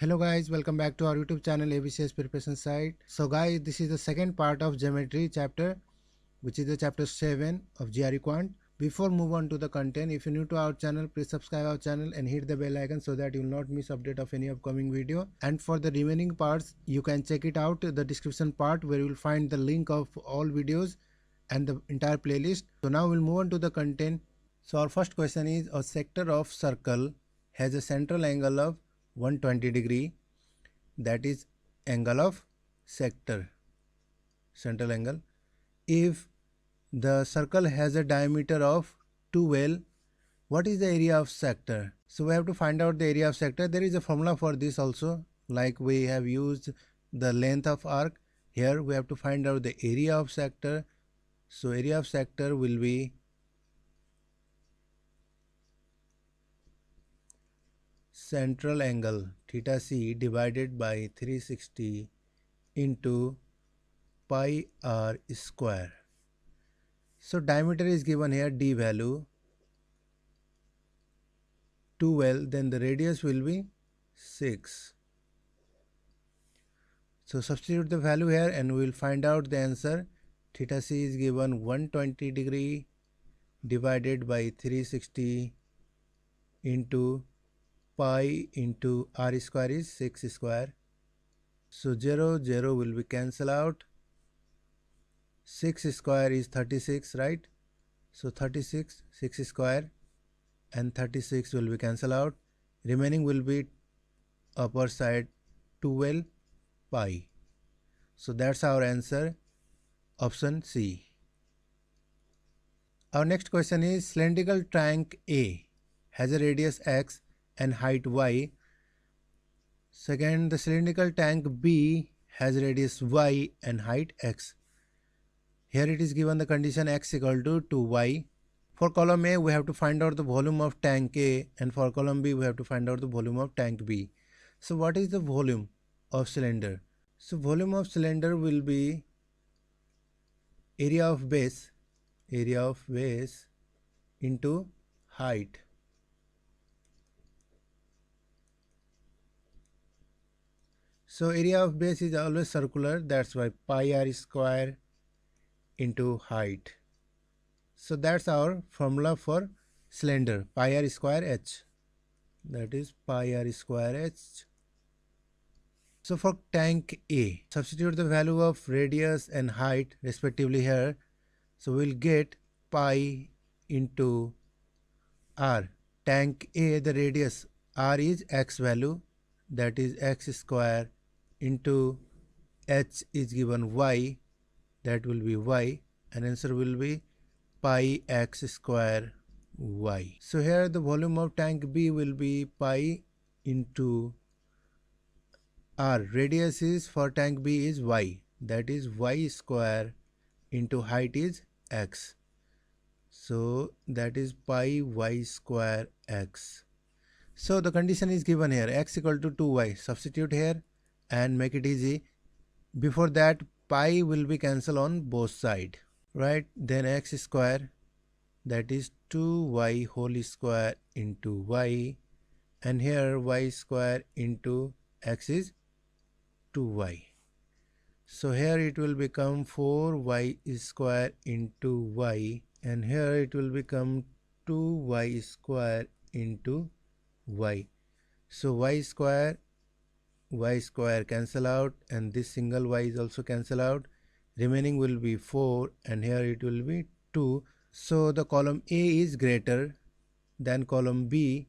Hello guys, welcome back to our YouTube channel ABCS preparation site. So guys, this is the second part of geometry chapter, which is the chapter 7 of GRE Quant. Before move on to the content, if you're new to our channel, please subscribe our channel and hit the bell icon so that you will not miss update of any upcoming video. And for the remaining parts, you can check it out the description part where you will find the link of all videos and the entire playlist. So now we'll move on to the content. So our first question is, a sector of circle has a central angle of 120 degree, that is angle of sector, central angle. If the circle has a diameter of 12, what is the area of sector? So we have to find out the area of sector. There is a formula for this also, like we have used the length of arc. Here we have to find out the area of sector. So area of sector will be central angle theta c divided by 360 into pi r square. So diameter is given here, d value 12, then the radius will be 6. So substitute the value here and we will find out the answer. Theta c is given 120 degree divided by 360 into pi into r square is 6 square. So 0 will be cancel out. 6 square is 36, right? So 36, 6 square and 36 will be cancel out. Remaining will be upper side 12 pi. So that's our answer, option C. Our next question is, cylindrical tank A has a radius x and height y. Second, the cylindrical tank B has radius y and height x. Here it is given the condition x equal to 2y. For column A, we have to find out the volume of tank A, and for column B, we have to find out the volume of tank B. So what is the volume of cylinder? So volume of cylinder will be area of base into height. So area of base is always circular, that's why pi r square into height. So that's our formula for cylinder, pi r square h. That is pi r square h. So for tank A, substitute the value of radius and height respectively here. So we'll get pi into r. Tank A, the radius r is x value, that is x square, into h is given y, that will be y, and answer will be pi x square y. So here the volume of tank B will be pi into r. Radius is for tank B is y, that is y square, into height is x. So that is pi y square x. So the condition is given here, x equal to 2y. Substitute here and make it easy. Before that, pi will be cancelled on both sides, right? Then x square, that is 2y whole square into y, and here y square into x is 2y. So here it will become 4y square into y, and here it will become 2y square into y. So y square cancel out, and this single y is also cancel out. Remaining will be 4, and here it will be 2. So the column A is greater than column B.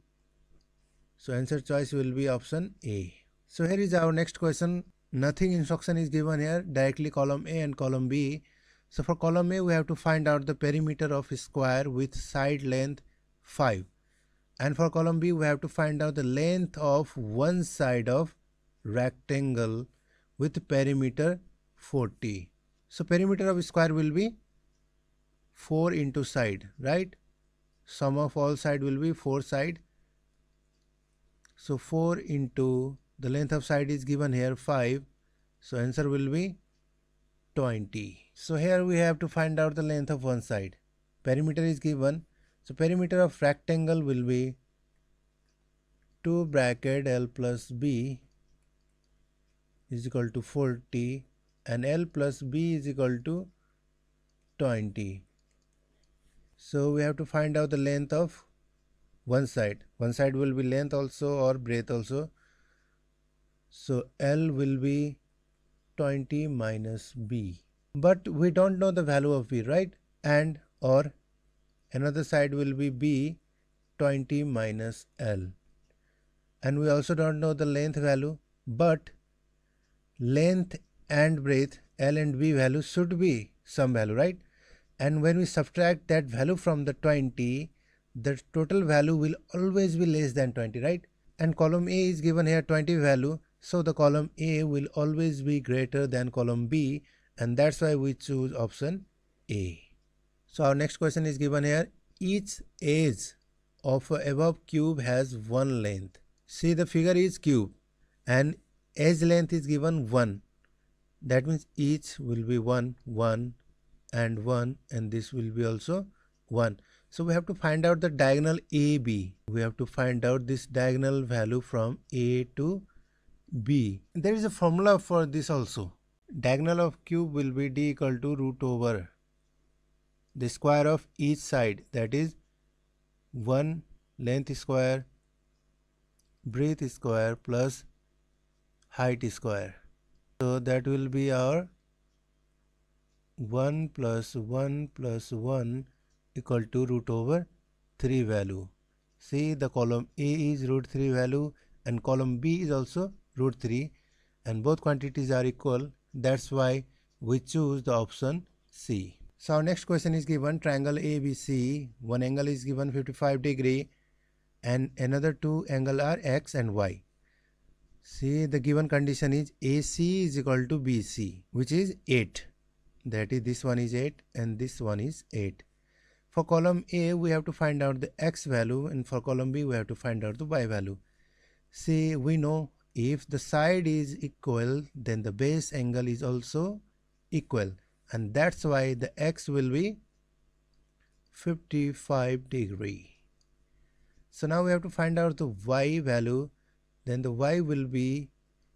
So answer choice will be option A. So here is our next question. Nothing instruction is given here, directly column A and column B. So for column A, we have to find out the perimeter of a square with side length 5. And for column B, we have to find out the length of one side of rectangle with perimeter 40. So perimeter of square will be 4 into side, right? Sum of all side will be 4 side. So 4 into the length of side is given here 5. So answer will be 20. So here we have to find out the length of one side. Perimeter is given. So perimeter of rectangle will be 2 bracket L plus B is equal to 40 and L plus B is equal to 20. So we have to find out the length of one side. One side will be length also or breadth also. So L will be 20 minus B. But we don't know the value of B, right? And or another side will be B 20 minus L. And we also don't know the length value, but length and breadth L and B value should be some value, right? And when we subtract that value from the 20, the total value will always be less than 20, right? And column A is given here 20 value, so the column A will always be greater than column B, and that's why we choose option A. So our next question is given here. Each edge of a above cube has one length. See, the figure is cube and edge length is given 1. That means each will be 1, 1 and 1, and this will be also 1. So we have to find out the diagonal AB. We have to find out this diagonal value from A to B. There is a formula for this also. Diagonal of cube will be D equal to root over the square of each side, that is 1 length square, breadth square plus height square. So that will be our 1 plus 1 plus 1 equal to root over 3 value. See, the column A is root 3 value and column B is also root 3, and both quantities are equal. That's why we choose the option C. So our next question is given triangle ABC. One angle is given 55 degree and another two angle are X and Y. See, the given condition is AC is equal to BC, which is 8. That is, this one is 8 and this one is 8. For column A, we have to find out the X value, and for column B, we have to find out the Y value. See, we know if the side is equal, then the base angle is also equal, and that's why the X will be 55 degree. So now we have to find out the Y value. Then the Y will be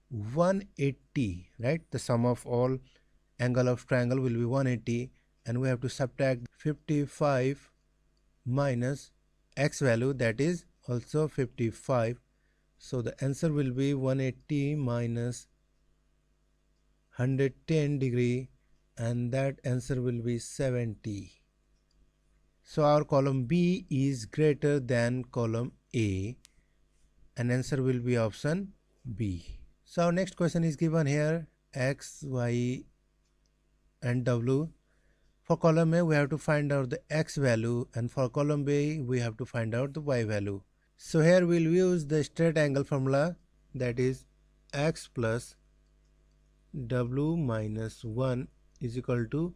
180, right? The sum of all angle of triangle will be 180, and we have to subtract 55 minus X value, that is also 55. So the answer will be 180 minus 110 degree, and that answer will be 70. So our column B is greater than column A, and answer will be option B. So our next question is given here, X, Y and W. For column A, we have to find out the X value, and for column B, we have to find out the Y value. So here we'll use the straight angle formula, that is X plus W minus 1 is equal to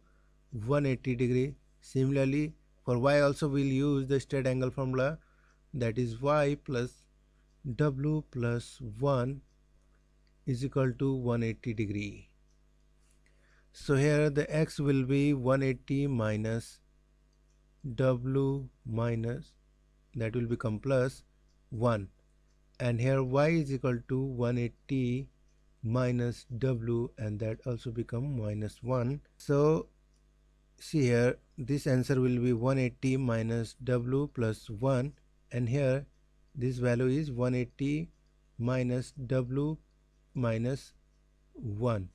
180 degree. Similarly, for Y also we'll use the straight angle formula, that is Y plus W plus 1 is equal to 180 degree. So here the X will be 180 minus W minus, that will become plus 1, and here Y is equal to 180 minus W, and that also become minus 1. So see here, this answer will be 180 minus W plus 1, and here this value is 180 minus W minus 1.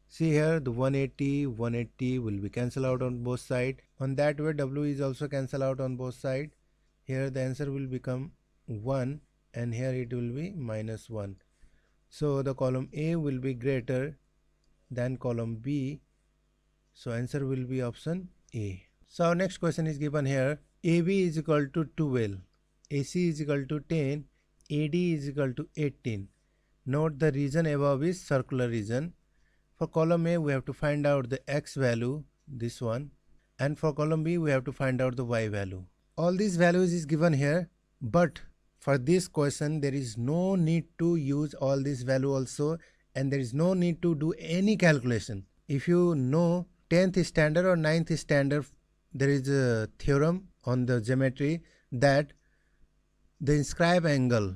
See here, the 180 will be cancelled out on both sides. On that way, W is also cancelled out on both sides. Here the answer will become 1, and here it will be minus 1. So the column A will be greater than column B. So answer will be option A. So our next question is given here. AB is equal to 12, AC is equal to 10, AD is equal to 18. Note the region above is circular region. For column A, we have to find out the X value, this one, and for column B, we have to find out the Y value. All these values is given here, but for this question, there is no need to use all this value also, and there is no need to do any calculation. If you know 10th standard or 9th standard, there is a theorem on the geometry that the inscribed angle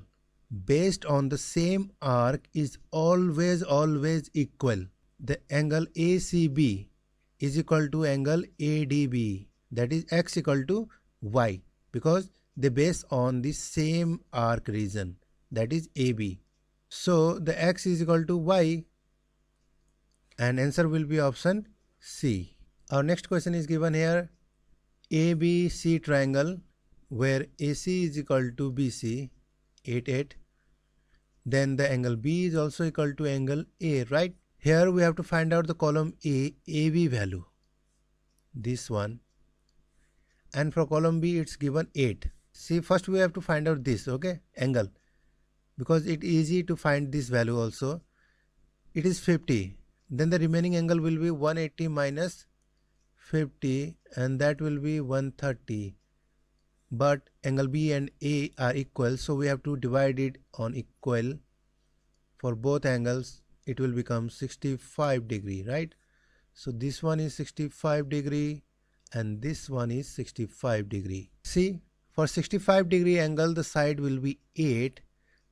based on the same arc is always equal. The angle ACB is equal to angle ADB, that is x equal to y, because they base on the same arc region, that is AB. So the x is equal to y, and answer will be option C. Our next question is given here. ABC triangle where AC is equal to BC, 8. Then the angle B is also equal to angle A, right? Here we have to find out the column A, AB value, this one. And for column B it's given 8. See, first we have to find out this, okay, angle, because it is easy to find this value also. It is 50. Then the remaining angle will be 180 minus 50, and that will be 130. But angle B and A are equal, so we have to divide it on equal. For both angles it will become 65 degree, right? So this one is 65 degree and this one is 65 degree. See, for 65 degree angle the side will be 8.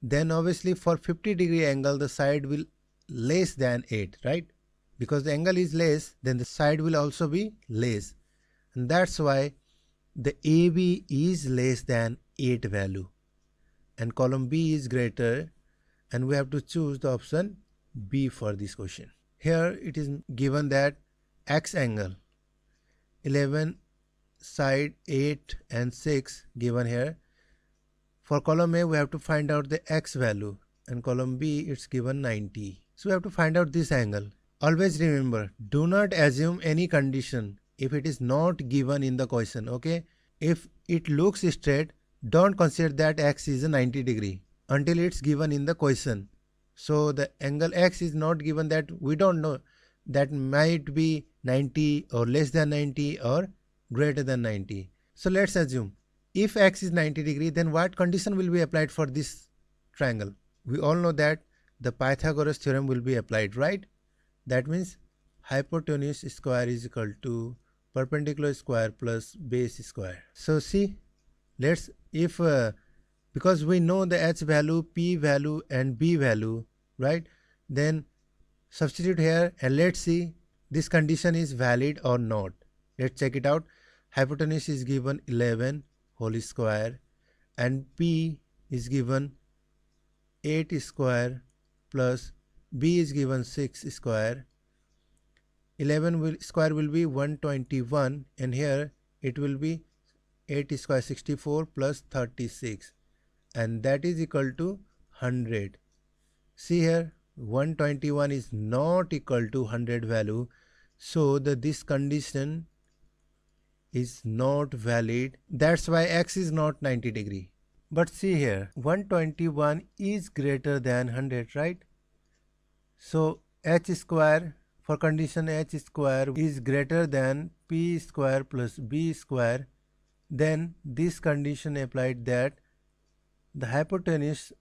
Then obviously for 50 degree angle the side will less than 8, right? Because the angle is less, then the side will also be less, and that's why the AB is less than 8 value and column B is greater, and we have to choose the option B for this question. Here it is given that X angle 11, side 8 and 6 given here. For column A we have to find out the X value, and column B it's given 90. So we have to find out this angle. Always remember, do not assume any condition if it is not given in the question, okay? If it looks straight, don't consider that X is a 90 degree until it's given in the question. So the angle X is not given, that we don't know, that might be 90 or less than 90 or greater than 90. So let's assume if X is 90 degree, then what condition will be applied for this triangle? We all know that the Pythagoras theorem will be applied, right? That means hypotenuse square is equal to perpendicular square plus base square. So see, let's, if because we know the H value, P value and B value, right? Then substitute here and let's see this condition is valid or not. Let's check it out. Hypotenuse is given 11 whole square and P is given 8 square plus B is given 6 square. 11 square will be 121, and here it will be 8 square 64 plus 36, and that is equal to 100. See here, 121 is not equal to 100 value, so this condition is not valid. That's why X is not 90 degree. But see here, 121 is greater than 100, right? So H square, for condition H square is greater than P square plus B square, then this condition applied that the hypotenuse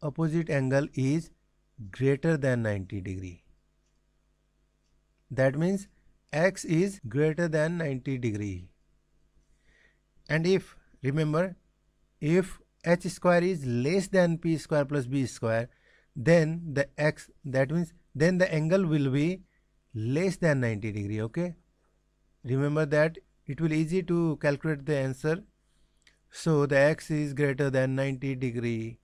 opposite angle is greater than 90 degree. That means X is greater than 90 degree. And if, remember, if H square is less than P square plus B square, then the X, that means then the angle will be less than 90 degree, okay? Remember that it will easy to calculate the answer. So the X is greater than 90 degree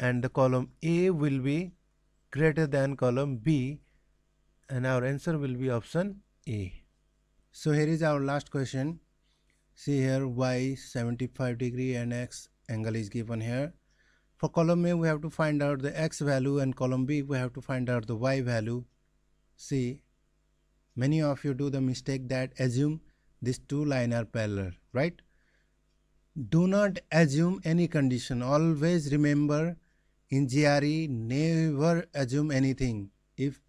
and the column A will be greater than column B, and our answer will be option A. So here is our last question. See here, Y 75 degree and X angle is given here. For column A we have to find out the X value and column B we have to find out the Y value. See, many of you do the mistake that assume these two lines are parallel, right? Do not assume any condition. Always remember, in GRE never assume anything. If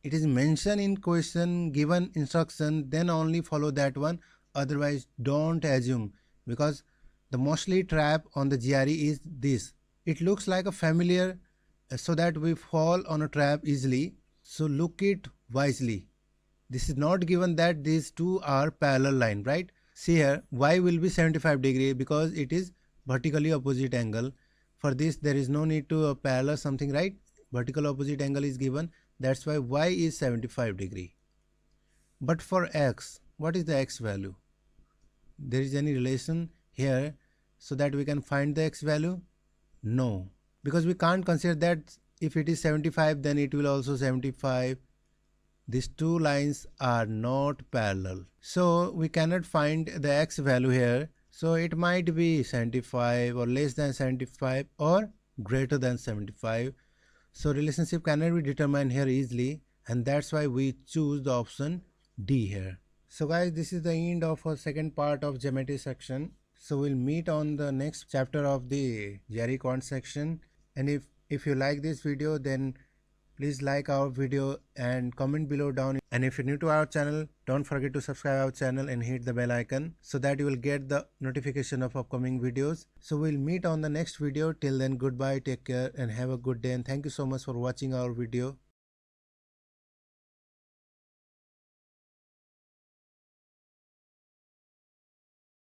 it is mentioned in question, given instruction, then only follow that one. Otherwise don't assume, because the mostly trap on the GRE is this. It looks like a familiar, so that we fall on a trap easily. So look it wisely. This is not given that these two are parallel line, right? See here, Y will be 75 degree because it is vertically opposite angle. for this there is no need to parallel something, right? Vertical opposite angle is given, that's why y is 75 degree. But for x, what is the x value? There is any relation here so that we can find the x value? No, because we can't consider that if it is 75 then it will also 75. These two lines are not parallel, so we cannot find the x value here. So it might be 75 or less than 75 or greater than 75. So relationship cannot be determined here easily, and that's why we choose the option D here. So guys, this is the end of our second part of geometry section. So we'll meet on the next chapter of the GRE Quant section. And if you like this video, then please like our video and comment below down. And if you're new to our channel, don't forget to subscribe our channel and hit the bell icon so that you will get the notification of upcoming videos. So we'll meet on the next video. Till then, goodbye, take care and have a good day, and thank you so much for watching our video.